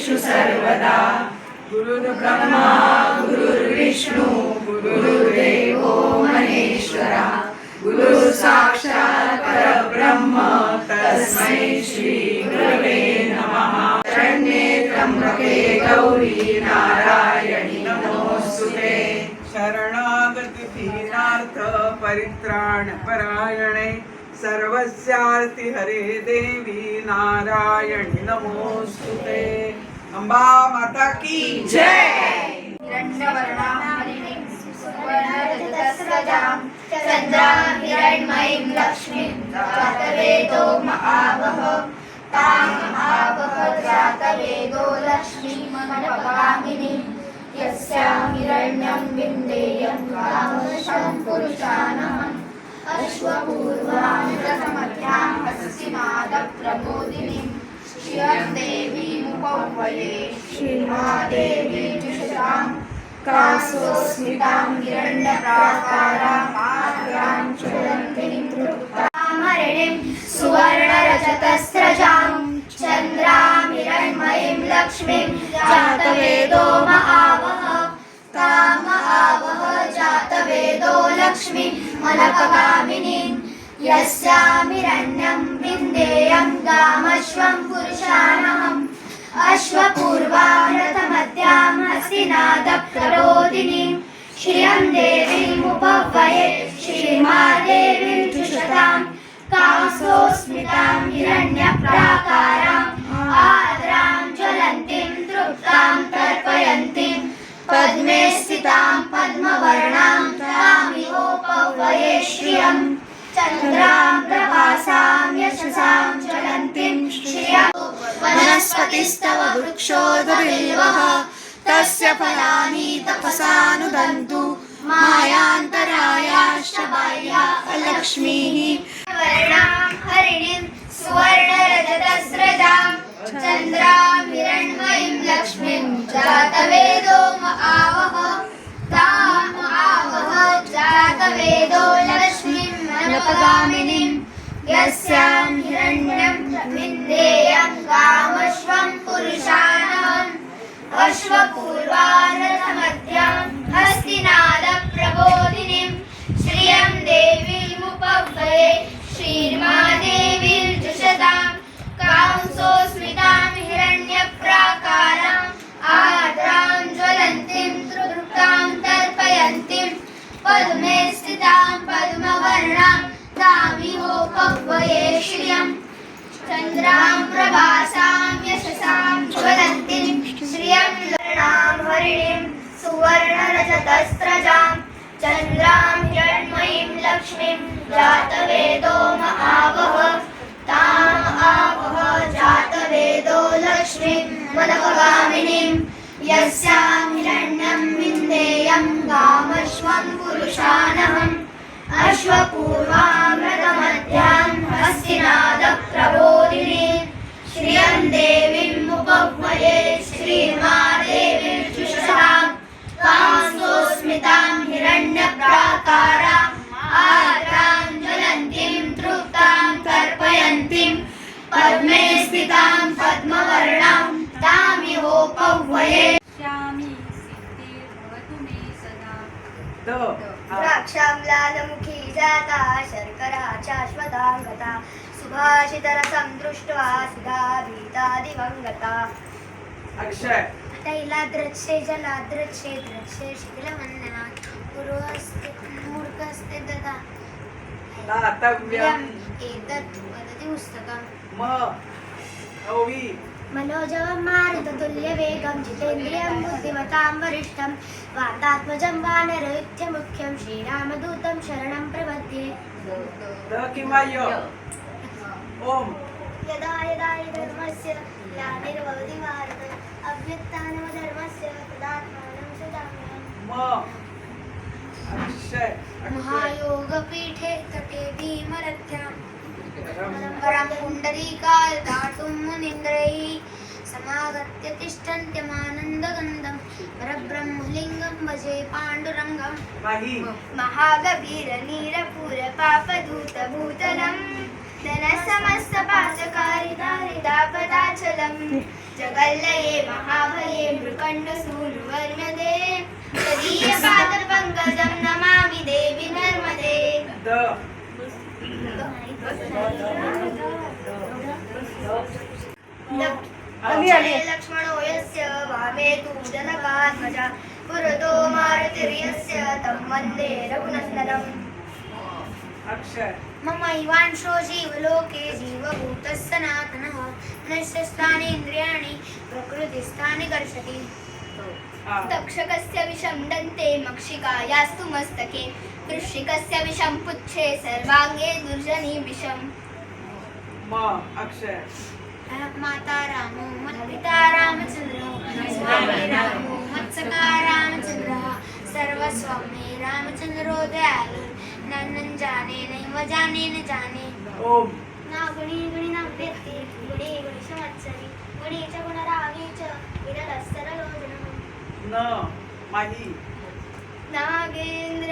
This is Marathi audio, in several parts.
सर्वेषु सर्वदा गुरुर्ब्रह्मा गुरुर्विष्णु गुरुर्देवो महेश्वरा गुरु साक्षात् परब्रह्म तस्मै श्री गुरवे नमः। शरण्ये त्र्यंबके गौरी नारायणी नमोस्तुते। शरणागति दीनार्थ परित्राण परायणे सर्वस्यार्ति हरे देवी नारायणी नमोस्तुते। अंबा माता की जय। चंद्रां हिरण्मयीं लक्ष्मीं जातवेदो महावः तां महावः जातवेदो लक्ष्मीं मनपगामिनीं यस्यां हिरण्यं विन्देयं कामशं पुरुषानहम् अश्वपूर्वां रथमध्यां हस्तिनादप्रबोधिनीं श्रियं देवीमुपह्वये श्रीमहादेवी जुषतां कासोस्मितां हिरण्यप्राकाराम् आद्रां ज्वलन्तीं तृप्तामहरिणीं सुवर्णरजतस्रजां चन्द्रां हिरण्मयीं लक्ष्मीं जातवेदो महावः तां महावः जातवेदो लक्ष्मीं मनपगामिनीं यस्यां हिरण्यं विन्देयं गामश्वं पुरुषानहम् अश्वपूर्वां रथमध्यां हस्तिनादप्रबोधिनीं श्रियं देवीमुपह्वये श्रीमहादेवीं जुषतां कासोस्मितां हिरण्यप्राकाराम् आद्रां ज्वलन्तीं तृप्तां तर्पयन्तीं पद्मे स्थितां पद्मवर्णां तामिहोपह्वये श्रियं चन्द्रां प्रभासां यशसां ज्वलन्तीं श्रियं वनस्पतिस्तव वृक्षोर्बिल्वः तस्य फलानि तपसानुदन्तु मायान्तरायाश्च बाह्या लक्ष्मीः वर्णां हरिणीं सुवर्णरजतस्रजां चन्द्रां हिरण्मयीं लक्ष्मीं जातवेदो महावः तां महावः जातवेदो लक्ष्मीं मनपगामिनीं यस्यां हिरण्यं विन्देयं गामश्वं पुरुषानहम् अश्वपूर्वां रथमध्यां हस्तिनादप्रबोधिनीं श्रियं देवीमुपह्वये श्रीर्मादेवीं जुषतां कांसोस्मितां हिरण्यप्राकाराम् आद्रां ज्वलन्तीं तृप्तां तर्पयन्तीं पद्मे स्थितां पद्मवर्णां तामिहोपह्वये श्रियं चन्द्रां प्रभासां यशसां ज्वलन्तीं श्रियं वर्णां हरिणीं सुवर्णरजतस्रजां चन्द्रां हिरण्मयीं लक्ष्मीं जातवेदो महावः तां महावः जातवेदो लक्ष्मीं मनपगामिनीं यस्यां हिरण्यं विन्देयं गामश्वं पुरुषानहम् अश्वपूर्वां रथमध्यां हस्तिनादप्रबोधिनीं श्रियं देवीमुपह्वये श्रीमहादेवीं जुषतां कांसोस्मितां हिरण्यप्राकाराम् आद्रां ज्वलन्तीं तृप्तां तर्पयन्तीं पद्मे स्थितां पद्मवर्णां तामिहोपह्वये श्यामी सिद्धिर्भवतु मे सदा। द्राक्षाम्लानमुखी जाता शर्करा शाश्वता गता सुभाषितरसं दृष्ट्वा सुधा भीता दिवङ्गता। अक्षय तैलाद्रच्छे जलाद्रच्छे द्रच्छे शिथिलवन्दना पूर्वस्ते मूर्खस्ते ददा दातव्यम् एतत् वदति पुस्तकम् म औवी मनोजवं मारुततुल्यवेगं जितेन्द्रियं बुद्धिमतां वरिष्ठं वातात्मजं वानरयुध्यमुख्यं श्रीरामदूतं शरणं प्रपद्ये। द किंवा य ओम यदा यदा हि धर्मस्य ग्लानिर्भवति भारत अभ्युत्थानमधर्मस्य तदात्मानं सृजाम्यहम्। म अक्षय महायोगपीठे तटे भीमरथ्यां परं पुण्डरीकाय दातुं मुनीन्द्रैः समागत्य तिष्ठन्त्यमानन्दगन्धं परब्रह्मलिङ्गं भजे पाण्डुरङ्गं नाही महागभीरनीरपूरपापदूतभूतलं धनसमस्तपातकारितारितापदाचलं जगल्लये महाभये मृकण्डसूनुवर्णदे तदीयपादपङ्कजं नमामि देवि नर्मदे द लक्ष्मणो यस्य वामे तु जनकात्मजा पुरतो मारुतिर्यस्य तं वन्दे रघुनन्दनम् अक्षर ममैवांशो जीवलोके जीवभूतः सनातनः नश्यस्तानि इन्द्रियाणि प्रकृतिस्थानि कर्षति तक्षकस्य विषं दन्ते मक्षिकायास्तु मस्तके वृश्चिकस्य विषं पुच्छे सर्वाङ्गे दुर्जनी विषम् म अक्षर माता रामो मत्पिता रामचन्द्रो स्वामी रामो मत्सखा रामचन्द्रः सर्वस्वं मे रामचन्द्रो दयालु नन्नं जाने नैव जाने न जाने ओम नागुणी गुणी नाम्यते गुणे गुणिशमत्सरि गुणे च गुणरागे च विरलस्तरलोचनः न माही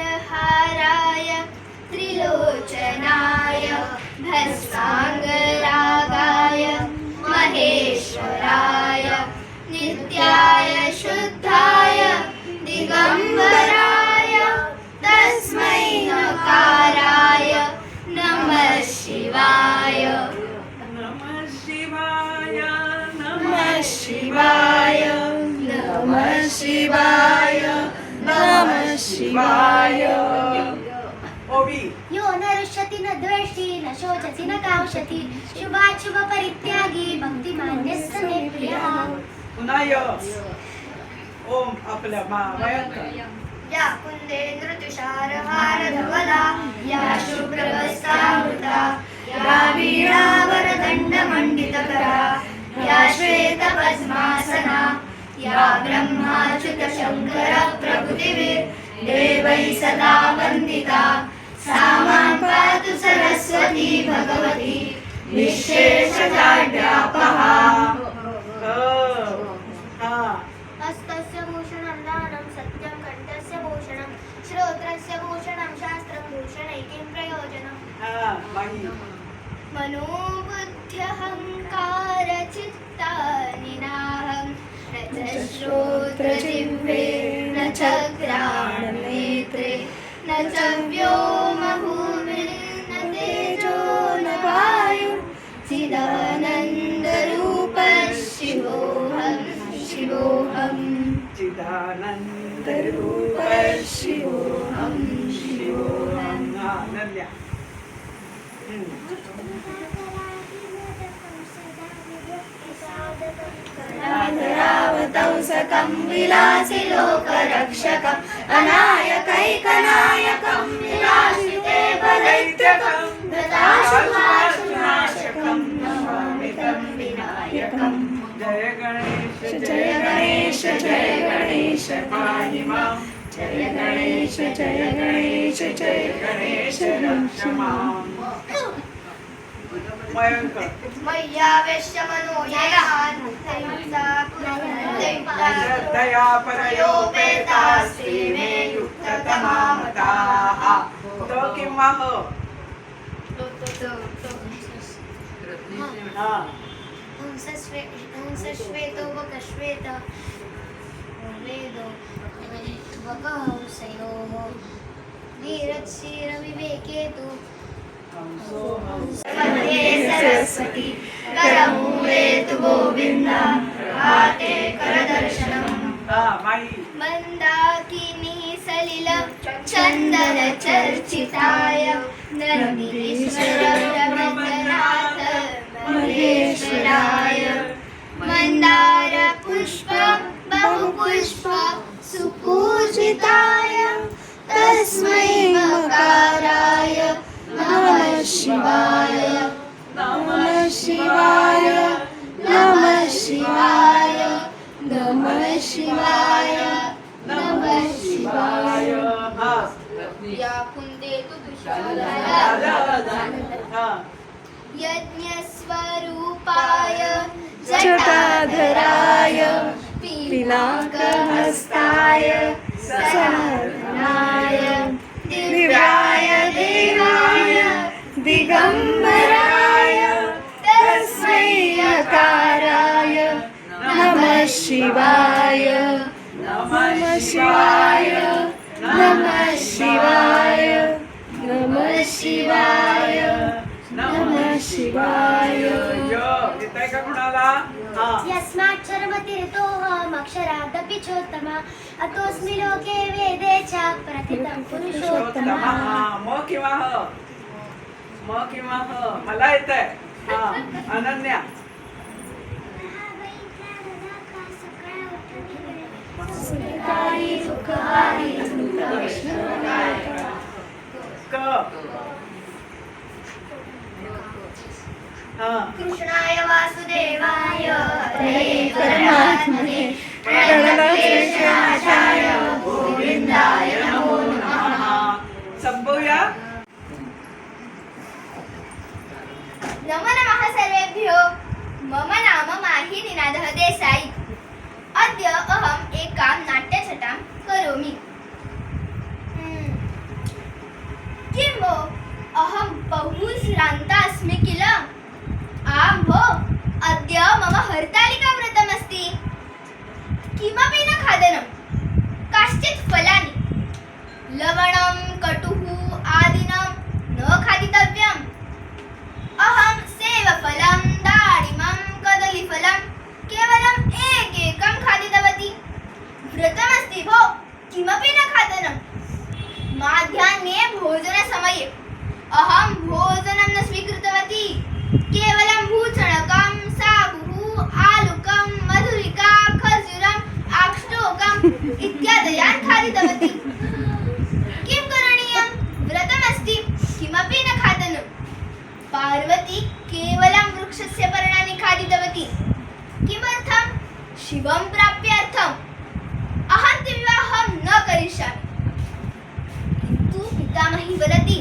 नागेन्द्रहाराय त्रिलोचनाय भस्माङ्गरागाय महेश्वराय नित्याय शुद्धाय दिगम्बराय तस्मै नकाराय नमः शिवाय नमः शिवाय नमः शिवाय नमः शिवाय नमः शिवाय ओवी यो न रुष्यति न द्वेष्टि न शोचति न काङ्क्षति शुभाशुभ परित्यागी भक्तिमान्यस्य मे प्रियः पुन्हा य ओम आपल्या भयंकर या कुन्देन्द्रतुषारहारधवला या शुभ्रवस्त्रावृता या वीणावरदण्डमण्डितकरा या श्वेतपद्मासना या ब्रह्माच्युतशङ्करप्रभृतिभिर्देवैः सदा वन्दिता सा मां पातु सरस्वती भगवती निःशेषजाड्यापहा हा हस्तस्य भूषणं दानं सत्यं कण्ठस्य भूषणं श्रोत्रस्य भूषणं शास्त्रं भूषणैकिं प्रयोजनम् हा माही मनोबुद्ध्यहङ्कारचित्तानि नाहं न च श्रोत्रजिह्वे न च घ्राणनेत्रे न च व्योमभूमिर्न तेजो न वायुर्चिदानन्दरूपः शिवोऽहं शिवोऽहम् चिदानंदरूप शिवोहम शिवोहम हा नल्या रावतंसकं विलासि लोकरक्षकम् अनायकैकनायकं विलासिते बलैत्यकं धृताशुभाशुनाशकं नमामि तं विनायकम् जय गणेश जय गणेश जय गणेश पाहि मां जय गणेश जय गणेश जय गणेश रक्ष मां भयंकर मय्यावेश्य मनो ययान् श्रद्धया परयोपेतास्ते मे युक्ततमा मताः तो किंवा ह हा हंसश्वेतो वकश्वेत वेदो वकहंसयोः वीरक्षीरविवेकेतु मध्ये सरस्वती करमूले तु गोविन्दं हाते करदर्शनम् हा माही मन्दाकिनी सलिल चन्दन चर्चिताय नन्दीश्वरप्रबन्धनाथ महेश्वराय मन्दार पुष्प बहुपुष्प सुपूजिताय तस्मै मकाराय नमः शिवाय नमः शिवाय नमः शिवाय नमः शिवाय नमः शिवाय हा या कुन्देतु हा यज्ञस्वरूपाय जटाधराय पिनाकहस्ताय सनातनाय दिव्याय देवाय दिगम्बराय तस्मै यकाराय शिवाय नमः शिवाय नमः शिवाय नमः शिवाय नमः शिवाय. येताय का कुणाला? हा. यस्माक्षरमतिरितोऽहमक्षरादपि चोत्तमा अतोऽस्मि लोके वेदे च प्रथितं पुरुषोत्तमा. हा. म किंवा ह मला येतंय. हा. अनन्या सुखकारी दुःखहारी क हा. कृष्णाय वासुदेवाय हरे परमात्मने प्रणतक्लेशनाशाय गोविंदाय नमो नमः. संपवूया. नमो नमः सर्वेभ्यो. मम नाम माही निनादः देसाई. अद्य अहम् एकां नाट्यछटां करोमि. किं भो अहं बहु श्रान्ता अस्मि किल? आं भो अद्य मम हरतालिकाव्रतमस्ति. किमपि न खादनं. काश्चित् फलानि लवणं कटुः आदिनं न खादितव्यम्. अहं सेवफलं दाडिमं कदलीफलं केवलम् एकैकं खादितवती. व्रतमस्ति भो किमपि न खादनं. माध्याह्ने भोजनसमये अहं भोजनं न स्वीकृतवती. केवलं भूचणकं साबुः आलुकं मधुरिका खर्जूरम् आक्ष्टोकम् इत्यादयान् खादितवती. किं करणीयं? व्रतमस्ति किमपि न खादनं. पार्वती केवलं वृक्षस्य पर्णानि खादितवती. किमर्थं? शिवं प्राप्त्यर्थम्. अहं विवाहं न करिष्यामि. किन्तु पितामही वदति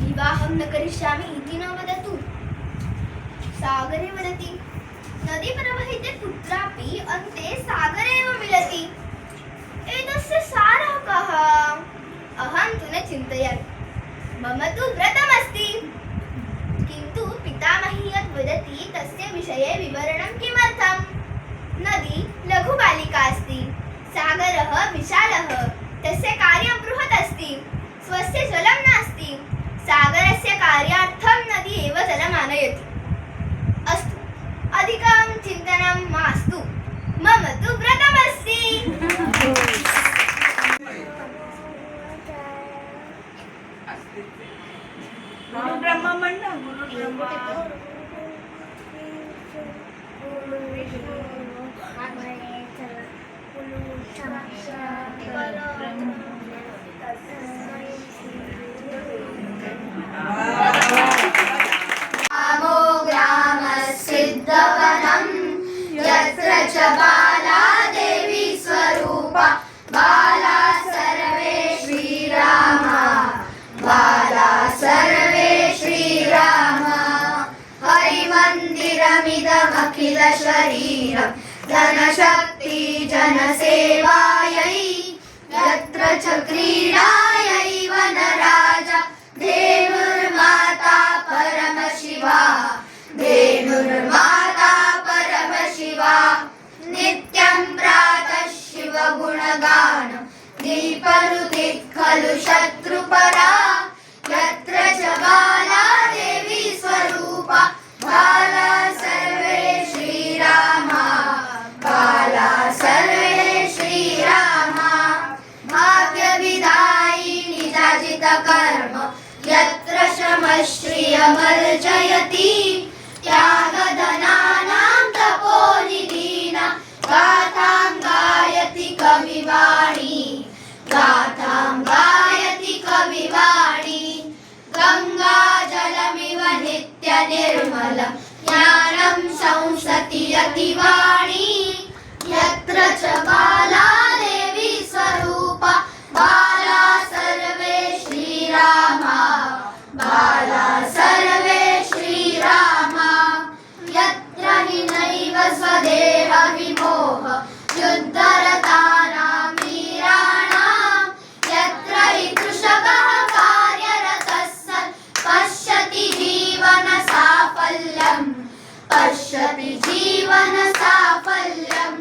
विवाहं न करिष्यामि इति न वदतु. सागरे वदति नदी प्रवहिते कुत्रापि अन्ते सागरे एव मिलति. एतस्य सारः कः? अहं तु न चिन्तयामि. मम तु व्रतमस्ति. किन्तु पितामही यत् वदति तस्य विषये विवरणं किमर्थम्? नदी लघुबालिका अस्ति. सागरः विशालः. तस्य कार्यं बृहत् अस्ति. स्वस्य जलं नास्ति. सागरस्य कार्यार्थं नदी एव जलम् आनयति. अस्तु अधिकं चिन्तनं मास्तु. मम तु व्रतमस्ति. गुरुब्रह्मा म्हण ना. गुरुब्रह्मा रामो ग्रामसिद्धवनं यत्र च बाला देवी स्वरूपा बाला सर्वे श्रीरामा बाला सर्वे श्रीरामा. हरिमन्दिरमिदमखिल शरीरं धनशक्ति जनसेवायै यत्र च क्रीडायै वनराजा धेनुर्माता परमशिवा धेनुर्माता परमशिवा. नित्यं प्रातः शिवगुणगान दीपनुदित् खलु शत्रुपरा यत्र च बाला देवी स्वरूपा बाला सर्वे श्रीरामा बाला सर्वे श्रीरामा. भाग्यविधायिनी जाजितकर्म यत्र श्रमश्रियमर्जयति त्यागधनानां तपोनिधीनां गाथां गायति कविवाणी गाथां गायति कविवाणी. गङ्गाजलमिव नित्यनिर्मलं ज्ञानं संसति यतिवाणी यत्र च बाला देवी स्वरूपा बाला सर्वे श्रीरामा बाला सर्वे श्रीरामा. यत्र हि नैव स्वदेहविमोह युद्धरतानां वीराणां यत्र हि कृषकः कार्यरतः सन् पश्यति जीवनसाफल्यं पश्यति जीवनसाफल्यं.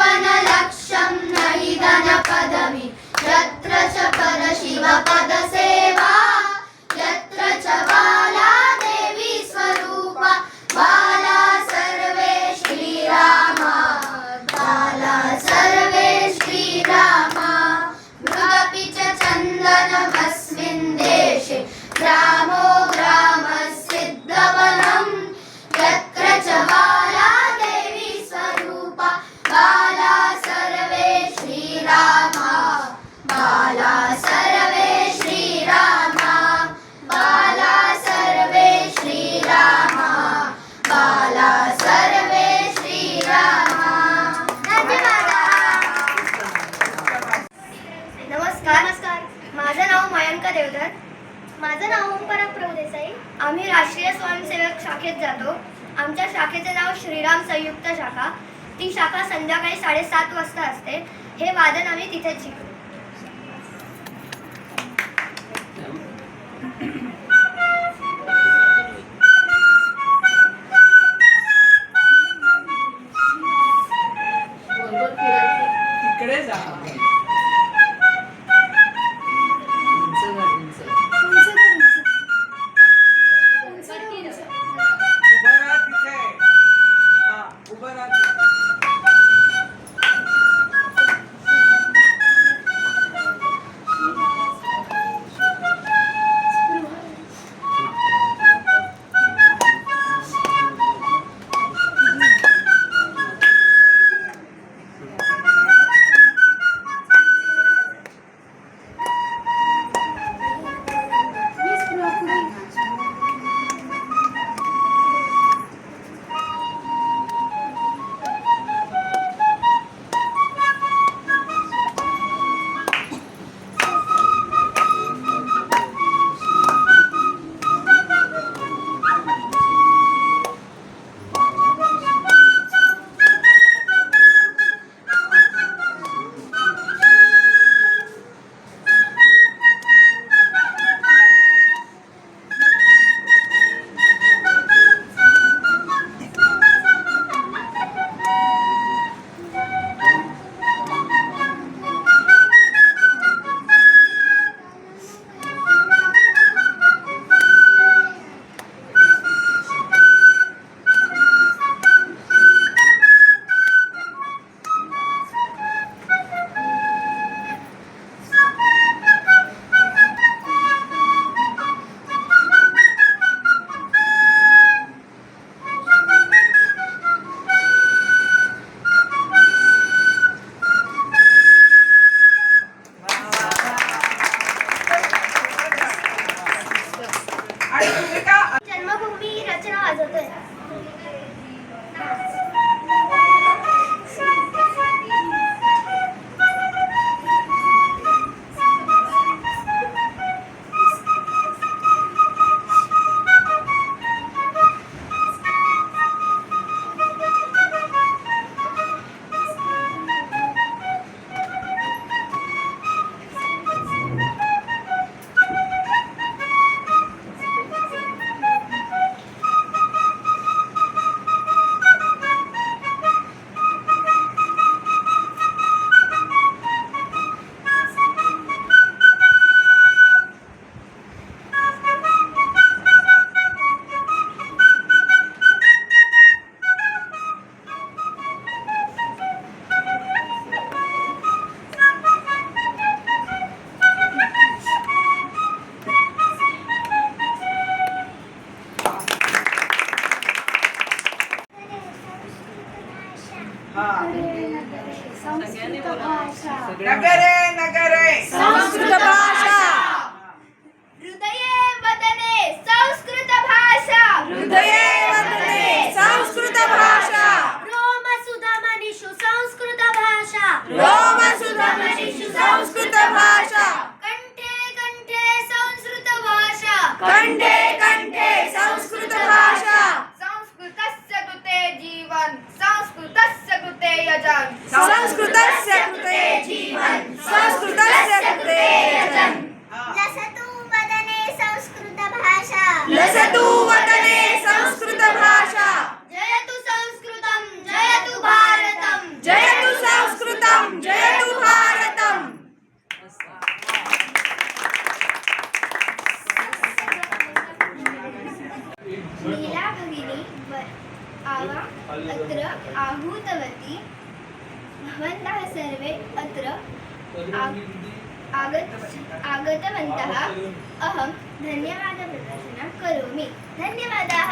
जीवनलक्ष्यं न हि धनपदवी यत्र च परशिवपदसेवा यत्र च बाला देवी स्वरूपा बाला सर्वे श्रीरामा बाला सर्वे श्रीरामा मृगपि च चन्दनमस्मिन् देशे ग्रामो ग्रामसिद्धवनं यत्र च बाला देवी स्वरूपा बाला सर्वे श्रीरामा बाला सर्वे श्रीरामा बाला सर्वे श्रीरामा बाला सर्वे श्रीरामा. नमस्कार. माझं नाव मयंका देवधर. माझं नाव ओंकार प्रभुदेसाई. आम्ही राष्ट्रीय स्वयंसेवक शाखेत जातो. आमच्या शाखेचे नाव श्रीराम संयुक्त शाखा. ती शाखा संध्याकाळी 7:30 वाजता असते. हे वादन आम्ही तिथेच शिकलो. तिकडे जा. उभं राहा तिथे. हा, उभं राहा तिथे. आणि तुम्ही का जन्मभूमी रचना वाजवतोय. नगरे नगरे संस्कृत भाषा हृदये वदने संस्कृत भाषा हृदये वदने संस्कृत भाषा रोमसुधमनिषु संस्कृत भाषा रोमसुधमनिषु संस्कृत भाषा कंठे कंठे संस्कृत भाषा कंठे कंठे संस्कृत भाषा संस्कृतस्य कृते जीवन संस्कृतस्य कृते यजन संस्कृतस्य कृते जीवन संस्कृतस्य कृते यजन लसतु वदने संस्कृत भाषा लसतु वदने संस्कृत भाषा जयतु संस्कृतं जयतु भारतं जयतु अत्र आहूतवती भवन्तः सर्वे अत्र आगतवन्तः अहं धन्यवादप्रदर्शनं करोमि। धन्यवादाः।